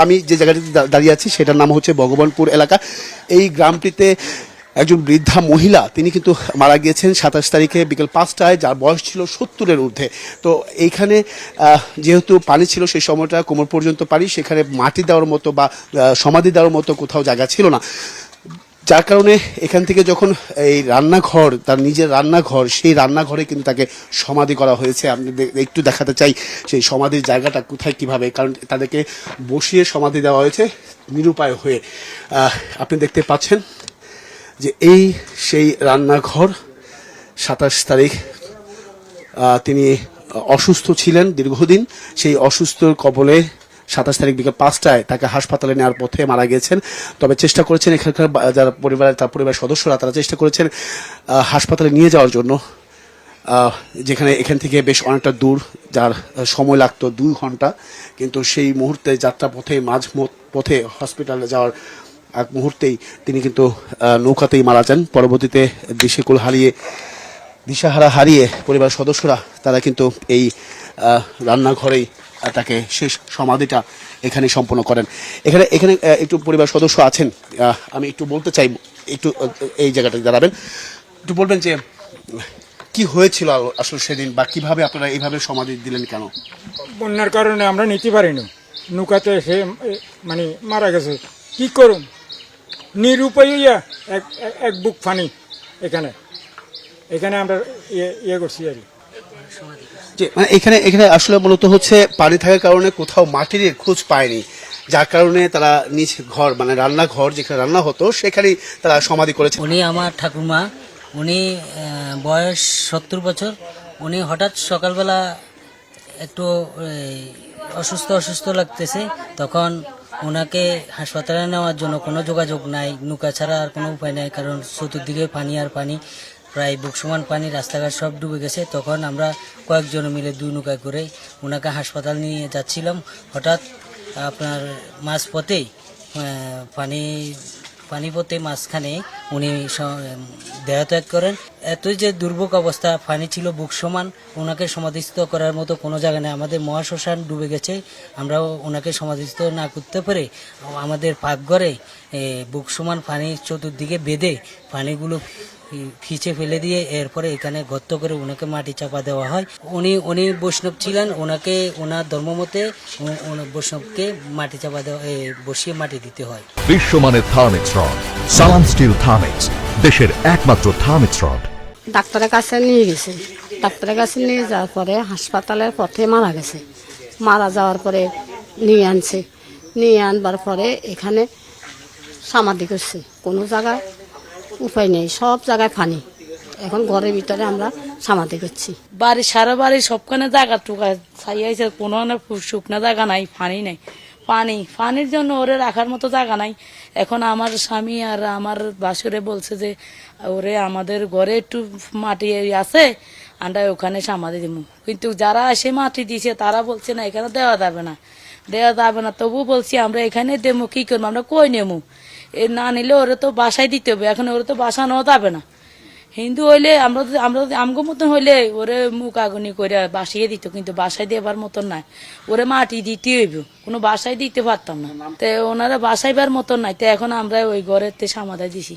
আমি যে জায়গাটিতে দাঁড়িয়ে আছি সেটার নাম হচ্ছে ভগবানপুর এলাকা। এই গ্রামটিতে একজন বৃদ্ধা মহিলা তিনি কিন্তু মারা গিয়েছেন 27 তারিখে বিকেল 5টায়, যার বয়স ছিল 70-এর ঊর্ধ্বে। তো এইখানে যেহেতু পানি ছিল সেই সময়টা কোমর পর্যন্ত পানি, সেখানে মাটি দেওয়ার মতো বা সমাধি দেওয়ার মতো কোথাও জায়গা ছিল না, যার কারণে এখান থেকে যখন এই রান্নাঘর, তার নিজের রান্নাঘর, সেই রান্নাঘরে কিন্তু তাকে সমাধি করা হয়েছে। আমি একটু দেখাতে চাই সেই সমাধির জায়গাটা কোথায় কিভাবে, কারণ তাদেরকে বসিয়ে সমাধি দেওয়া হয়েছে নিরুপায় হয়ে। আপনি দেখতে পাচ্ছেন যে এই সেই রান্নাঘর। 27 তারিখ তিনি অসুস্থ ছিলেন দীর্ঘদিন, সেই অসুস্থর কবলে 27 তারিখ বিকেল 5টায় তাকে হাসপাতালে নেওয়ার পথে মারা গেছেন। তবে চেষ্টা করেছেন এখানকার যারা তার পরিবারের সদস্যরা, তারা চেষ্টা করেছেন হাসপাতালে নিয়ে যাওয়ার জন্য, যেখানে এখান থেকে বেশ অনেকটা দূর, যার সময় লাগতো 2 ঘন্টা। কিন্তু সেই মুহূর্তে যাত্রা পথে পথে হসপিটালে যাওয়ার এক মুহূর্তেই তিনি কিন্তু নৌকাতেই মারা যান। পরবর্তীতে দিশাহারা হারিয়ে পরিবারের সদস্যরা তারা কিন্তু এই রান্নাঘরেই তাকে শেষ সমাধিটা এখানে সম্পন্ন করেন। এখানে এখানে একটু পরিবার সদস্য আছেন, আমি একটু বলতে চাই, একটু এই জায়গাটাতে দাঁড়াবেন, একটু বলবেন যে কি হয়েছিল আসলে সেদিন, বা কিভাবে আপনারা এইভাবে সমাধি দিলেন কেন? বন্যার কারণে আমরা নিতে পারিনি, নৌকাতে সে মানে মারা গেছে। কি করুন, নিরুপায় হইয়া এক বুক পানি এখানে এখানে আমরা ইয়ে করছি আর কি। যে মানে এখানে এখানে আসলে মূলত হচ্ছে পানি থাকার কারণে কোথাও মাটির খোঁজ পায়নি, যার কারণে তারা নিজ ঘর, মানে রান্নাঘর যেখানে রান্না হতো সেখানেই তারা সমাধি করেছে। উনি আমার ঠাকুমা, উনি বয়স 70 বছর। উনি হঠাৎ সকালবেলা একটু অসুস্থ অসুস্থ লাগতেছে, তখন ওনাকে হাসপাতালে নেওয়ার জন্য কোনো যোগাযোগ নাই, নৌকা ছাড়া আর কোনো উপায় নাই, কারণ চতুর্দিকে পানি আর পানি, প্রায় বুক সমান পানি, রাস্তাঘাট সব ডুবে গেছে। তখন আমরা কয়েকজন মিলে 2 নৌকা করে ওনাকে হাসপাতাল নিয়ে যাচ্ছিলাম। হঠাৎ আপনার মাঝপথেই পানিপথে মাঝখানে উনি দেহত্যাগ করেন। এতই যে দুর্ভোগ অবস্থা, পানি ছিল বুক সমান, ওনাকে সমাধিস্থ করার মতো কোনো জায়গা নেই। আমাদের মহাশ্মশান ডুবে গেছে, আমরাও ওনাকে সমাধিস্থ না করতে পারে আমাদের পাকঘরে বুক সমান পানি চতুর্দিকে বেঁধে পানিগুলো খিচে ফেলে দিয়ে এরপরে এখানে গর্ত করে ওনাকে মাটি চাপা দেওয়া হয়। উনি বৈষ্ণব ছিলেন, ওনাকে ওনার ধর্মমতে বৈষ্ণবকে মাটি চাপা দেওয়া, বসিয়ে মাটি দিতে হয়। বিশ্বমানের থার্মিক্স রড, সালাম স্টিল থার্মিক্স, দেশের একমাত্র থার্মিক্স রড। ডাক্তারের কাছে নিয়ে গেছে, ডাক্তারের কাছে নিয়ে যাওয়ার পরে হাসপাতালের পথে মারা গেছে। মারা যাওয়ার পরে নিয়ে আনবার পরে এখানে সমাধি করছে। কোনো জায়গায় উপায় নেই, সব জায়গায় পানি। এখন ঘরের ভিতরে আমরা সমাধি করছি। সারা বাড়ি সবখানে জায়গা টুকা ছাইয়াছে, কোনো শুকনো জায়গা নাই, পানি নাই। পানির জন্য ওরে রাখার মতো জায়গা নাই। এখন আমার স্বামী আর আমার বাসুরে বলছে যে ওরে আমাদের ঘরে একটু মাটি আছে, আমরা ওখানে সমাধি দিব। কিন্তু যারা এসে মাটি দিয়েছে তারা বলছে না, এখানে দেওয়া যাবে না। তবু বলছি আমরা এখানে দেবো, কি করবো, আমরা কই নেবো? না নিলে ওরে তো বাসায় দিতে হবে, এখন ওরে তো বাসা নেওয়া যাবে না। হিন্দু হইলে আমরা আমগো মতন হইলে ওরে মুখ আগুনি করে বাসিয়ে দিত, কিন্তু বাসায় দেবার মতন নাই, ওরে মাটি দিতে হইব, কোনো বাসায় দিতে পারতাম না। তো ওনারা বাসাইবার মতন নাই, তো এখন আমরা ওই ঘরের সমাধান দিছি।